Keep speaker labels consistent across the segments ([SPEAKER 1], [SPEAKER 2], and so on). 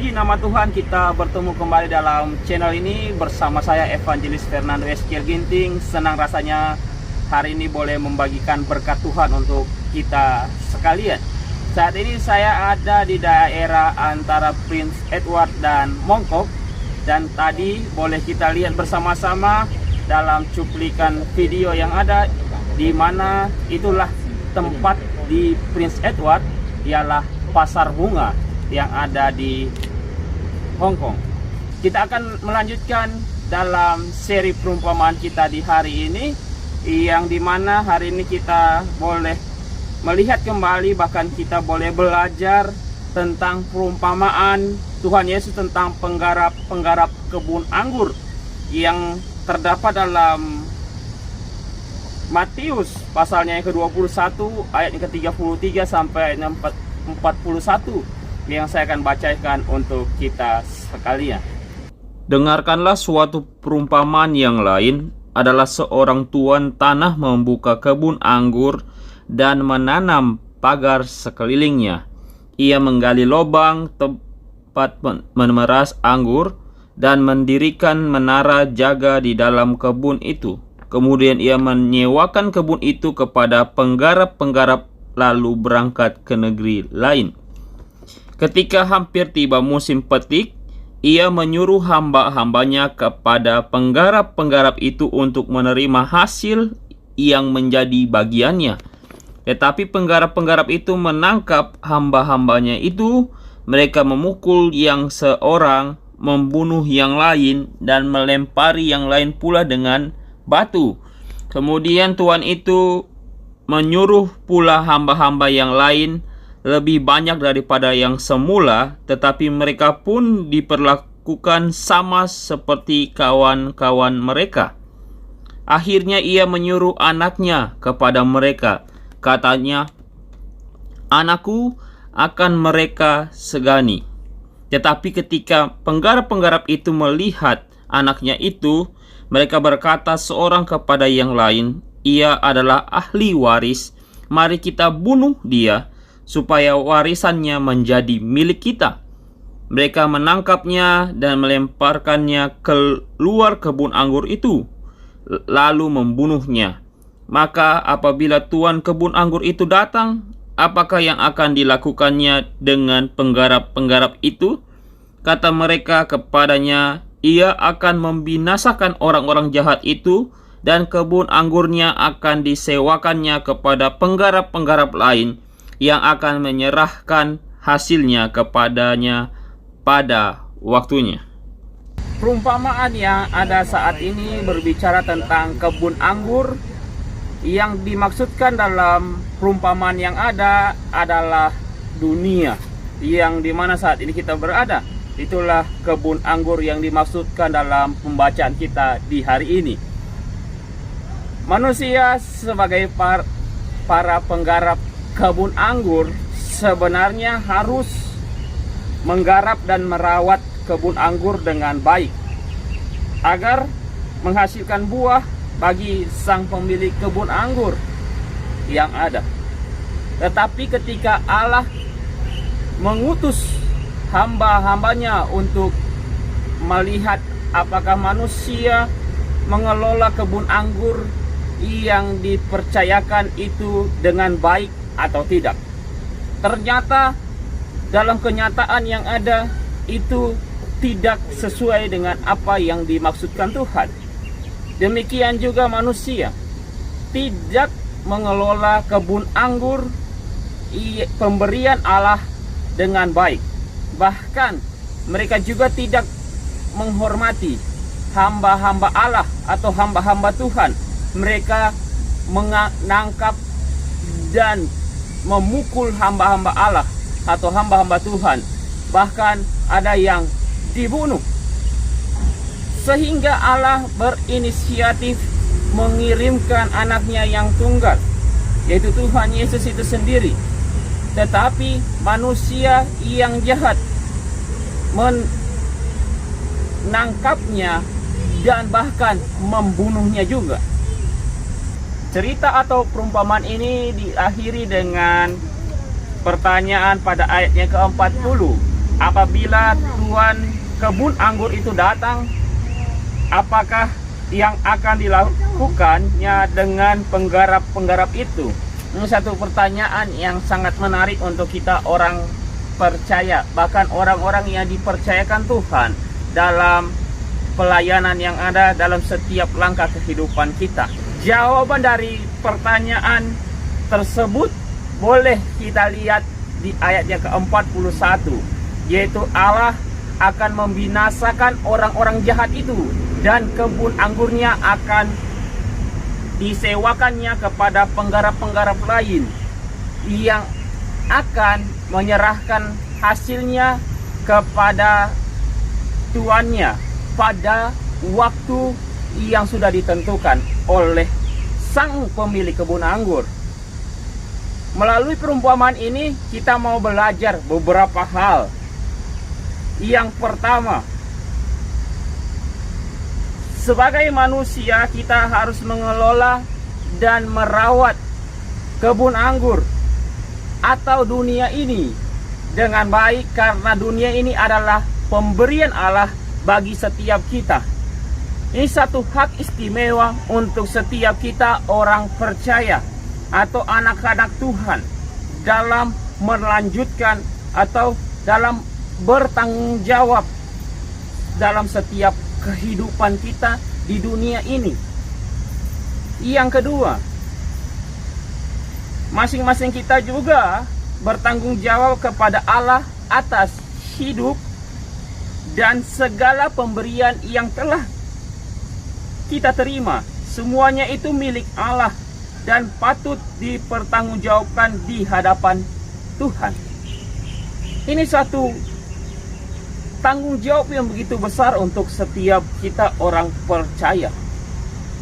[SPEAKER 1] Puji nama Tuhan, kita bertemu kembali dalam channel ini bersama saya Evangelis Fernando Ezekiel Ginting. Senang rasanya hari ini boleh membagikan berkat Tuhan untuk kita sekalian. Saat ini saya ada di daerah antara Prince Edward dan Mongkok. Dan tadi boleh kita lihat bersama-sama dalam cuplikan video yang ada, di mana itulah tempat di Prince Edward, ialah pasar bunga yang ada di Hong Kong. Kita akan melanjutkan dalam seri perumpamaan kita di hari ini, yang dimana hari ini kita boleh melihat kembali, bahkan kita boleh belajar tentang perumpamaan Tuhan Yesus tentang penggarap kebun anggur yang terdapat dalam Matius pasalnya yang ke-21 ayat yang ke-33 sampai ayat 41 yang saya akan bacakan untuk kita sekalian.
[SPEAKER 2] Dengarkanlah suatu perumpamaan yang lain. Adalah seorang tuan tanah membuka kebun anggur dan menanam pagar sekelilingnya. Ia menggali lubang tempat memeras anggur dan mendirikan menara jaga di dalam kebun itu. Kemudian ia menyewakan kebun itu kepada penggarap-penggarap lalu berangkat ke negeri lain. Ketika hampir tiba musim petik, ia menyuruh hamba-hambanya kepada penggarap-penggarap itu untuk menerima hasil yang menjadi bagiannya. Tetapi penggarap-penggarap itu menangkap hamba-hambanya itu. Mereka memukul yang seorang, membunuh yang lain, dan melempari yang lain pula dengan batu. Kemudian tuan itu menyuruh pula hamba-hamba yang lain lebih banyak daripada yang semula, tetapi mereka pun diperlakukan sama seperti kawan-kawan mereka. Akhirnya ia menyuruh anaknya kepada mereka. Katanya, "Anakku akan mereka segani." Tetapi ketika penggarap-penggarap itu melihat anaknya itu, mereka berkata seorang kepada yang lain, "Ia adalah ahli waris. Mari kita bunuh dia, supaya warisannya menjadi milik kita." Mereka menangkapnya dan melemparkannya keluar kebun anggur itu, lalu membunuhnya. Maka apabila tuan kebun anggur itu datang, apakah yang akan dilakukannya dengan penggarap-penggarap itu? Kata mereka kepadanya, "Ia akan membinasakan orang-orang jahat itu, dan kebun anggurnya akan disewakannya kepada penggarap-penggarap lain yang akan menyerahkan hasilnya kepadanya pada waktunya."
[SPEAKER 1] Perumpamaan yang ada saat ini berbicara tentang kebun anggur. Yang dimaksudkan dalam perumpamaan yang ada adalah dunia yang dimana saat ini kita berada. Itulah kebun anggur yang dimaksudkan dalam pembacaan kita di hari ini. Manusia sebagai para penggarap kebun anggur sebenarnya harus menggarap dan merawat kebun anggur dengan baik agar menghasilkan buah bagi sang pemilik kebun anggur yang ada. Tetapi ketika Allah mengutus hamba-hambanya untuk melihat apakah manusia mengelola kebun anggur yang dipercayakan itu dengan baik atau tidak, ternyata dalam kenyataan yang ada itu tidak sesuai dengan apa yang dimaksudkan Tuhan. Demikian juga manusia tidak mengelola kebun anggur pemberian Allah dengan baik. Bahkan mereka juga tidak menghormati hamba-hamba Allah atau hamba-hamba Tuhan. Mereka menangkap dan memukul hamba-hamba Allah atau hamba-hamba Tuhan. Bahkan ada yang dibunuh. Sehingga Allah berinisiatif mengirimkan anaknya yang tunggal, yaitu Tuhan Yesus itu sendiri. Tetapi manusia yang jahat menangkapnya dan bahkan membunuhnya juga. Cerita atau perumpamaan ini diakhiri dengan pertanyaan pada ayatnya ke-40, apabila tuan kebun anggur itu datang, apakah yang akan dilakukannya dengan penggarap-penggarap itu? Ini satu pertanyaan yang sangat menarik untuk kita orang percaya, bahkan orang-orang yang dipercayakan Tuhan dalam pelayanan yang ada dalam setiap langkah kehidupan kita. Jawaban dari pertanyaan tersebut boleh kita lihat di ayatnya ke-41, yaitu Allah akan membinasakan orang-orang jahat itu dan kebun anggurnya akan disewakannya kepada penggarap-penggarap lain yang akan menyerahkan hasilnya kepada tuannya pada waktu yang sudah ditentukan oleh sang pemilik kebun anggur. Melalui perumpamaan ini kita mau belajar beberapa hal. Yang pertama, sebagai manusia kita harus mengelola dan merawat kebun anggur atau dunia ini dengan baik, karena dunia ini adalah pemberian Allah bagi setiap kita. Ini satu hak istimewa untuk setiap kita orang percaya atau anak-anak Tuhan dalam melanjutkan atau dalam bertanggung jawab dalam setiap kehidupan kita di dunia ini. Yang kedua, masing-masing kita juga bertanggung jawab kepada Allah atas hidup dan segala pemberian yang telah kita terima. Semuanya itu milik Allah dan patut dipertanggungjawabkan di hadapan Tuhan. Ini satu tanggung jawab yang begitu besar untuk setiap kita orang percaya.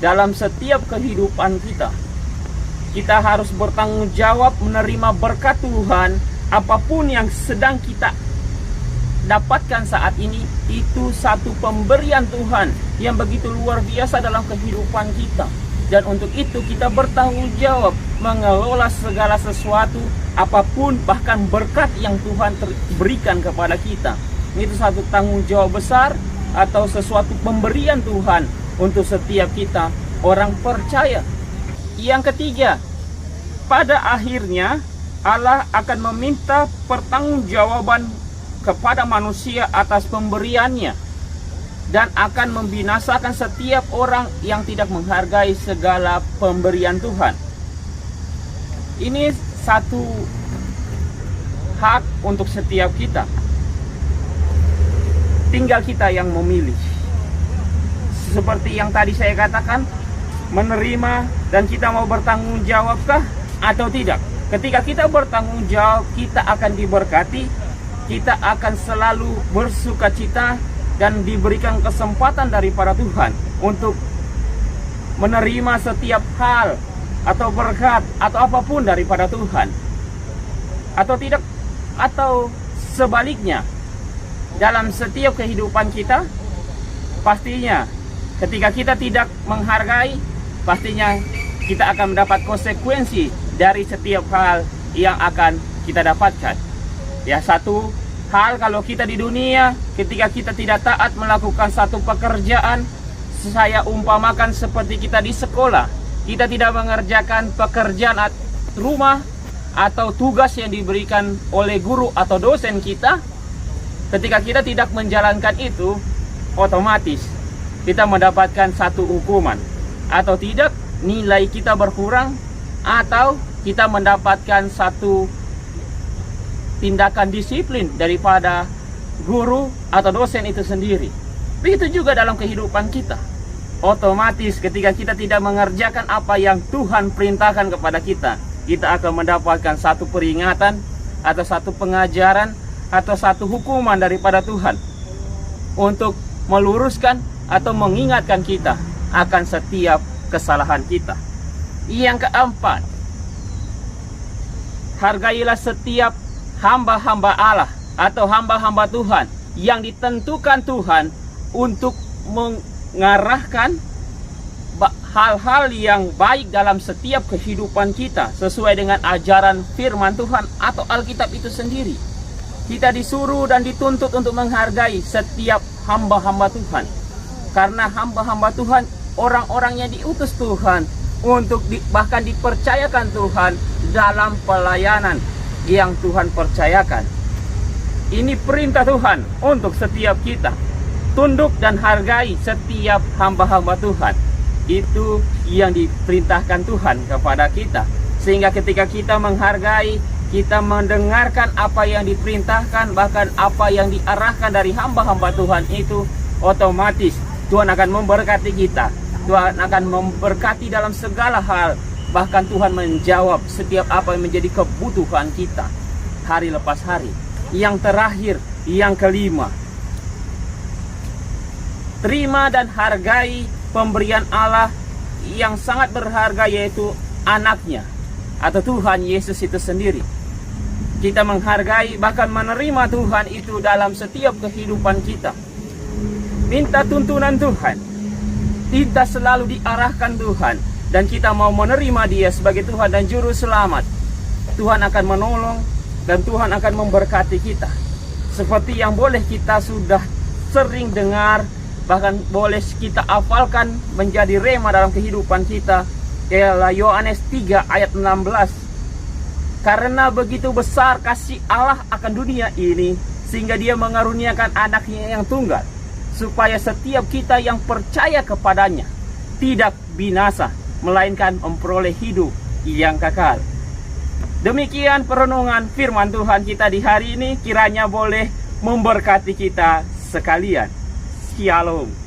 [SPEAKER 1] Dalam setiap kehidupan kita, kita harus bertanggung jawab menerima berkat Tuhan. Apapun yang sedang kita dapatkan saat ini, itu satu pemberian Tuhan yang begitu luar biasa dalam kehidupan kita. Dan untuk itu kita bertanggung jawab mengelola segala sesuatu, apapun bahkan berkat yang Tuhan berikan kepada kita. Itu satu tanggung jawab besar atau sesuatu pemberian Tuhan untuk setiap kita orang percaya. Yang ketiga, pada akhirnya Allah akan meminta pertanggungjawaban kepada manusia atas pemberiannya dan akan membinasakan setiap orang yang tidak menghargai segala pemberian Tuhan. Ini satu hak untuk setiap kita. Tinggal kita yang memilih. Seperti yang tadi saya katakan, menerima dan kita mau bertanggung jawabkah atau tidak. Ketika kita bertanggung jawab, kita akan diberkati, kita akan selalu bersukacita dan diberikan kesempatan daripada Tuhan untuk menerima setiap hal atau berkat atau apapun daripada Tuhan. Atau tidak, atau sebaliknya, dalam setiap kehidupan kita, pastinya ketika kita tidak menghargai, pastinya kita akan mendapat konsekuensi dari setiap hal yang akan kita dapatkan. Ya, satu hal kalau kita di dunia, ketika kita tidak taat melakukan satu pekerjaan, saya umpamakan seperti kita di sekolah, kita tidak mengerjakan pekerjaan rumah atau tugas yang diberikan oleh guru atau dosen kita. Ketika kita tidak menjalankan itu, otomatis kita mendapatkan satu hukuman. Atau tidak, nilai kita berkurang, atau kita mendapatkan satu tindakan disiplin daripada guru atau dosen itu sendiri. Begitu juga dalam kehidupan kita. Otomatis ketika kita tidak mengerjakan apa yang Tuhan perintahkan kepada kita, kita akan mendapatkan satu peringatan atau satu pengajaran atau satu hukuman daripada Tuhan untuk meluruskan atau mengingatkan kita akan setiap kesalahan kita. Yang keempat, hargailah setiap hamba-hamba Allah atau hamba-hamba Tuhan yang ditentukan Tuhan untuk mengarahkan hal-hal yang baik dalam setiap kehidupan kita sesuai dengan ajaran firman Tuhan atau Alkitab itu sendiri. Kita disuruh dan dituntut untuk menghargai setiap hamba-hamba Tuhan. Karena hamba-hamba Tuhan, orang-orang yang diutus Tuhan untuk bahkan dipercayakan Tuhan dalam pelayanan yang Tuhan percayakan. Ini perintah Tuhan untuk setiap kita. Tunduk dan hargai setiap hamba-hamba Tuhan. Itu yang diperintahkan Tuhan kepada kita. Sehingga ketika kita menghargai, kita mendengarkan apa yang diperintahkan, bahkan apa yang diarahkan dari hamba-hamba Tuhan itu, otomatis Tuhan akan memberkati kita. Tuhan akan memberkati dalam segala hal. Bahkan Tuhan menjawab setiap apa yang menjadi kebutuhan kita hari lepas hari. Yang terakhir, yang kelima, terima dan hargai pemberian Allah yang sangat berharga, yaitu anaknya atau Tuhan Yesus itu sendiri. Kita menghargai bahkan menerima Tuhan itu dalam setiap kehidupan kita. Minta tuntunan Tuhan, kita selalu diarahkan Tuhan, dan kita mau menerima Dia sebagai Tuhan dan Juru Selamat. Tuhan akan menolong dan Tuhan akan memberkati kita. Seperti yang boleh kita sudah sering dengar, bahkan boleh kita hafalkan menjadi rema dalam kehidupan kita, ialah Yohanes 3 ayat 16. Karena begitu besar kasih Allah akan dunia ini, sehingga Dia mengaruniakan anaknya yang tunggal, supaya setiap kita yang percaya kepadanya tidak binasa, melainkan memperoleh hidup yang kekal. Demikian perenungan firman Tuhan kita di hari ini, kiranya boleh memberkati kita sekalian. Shalom.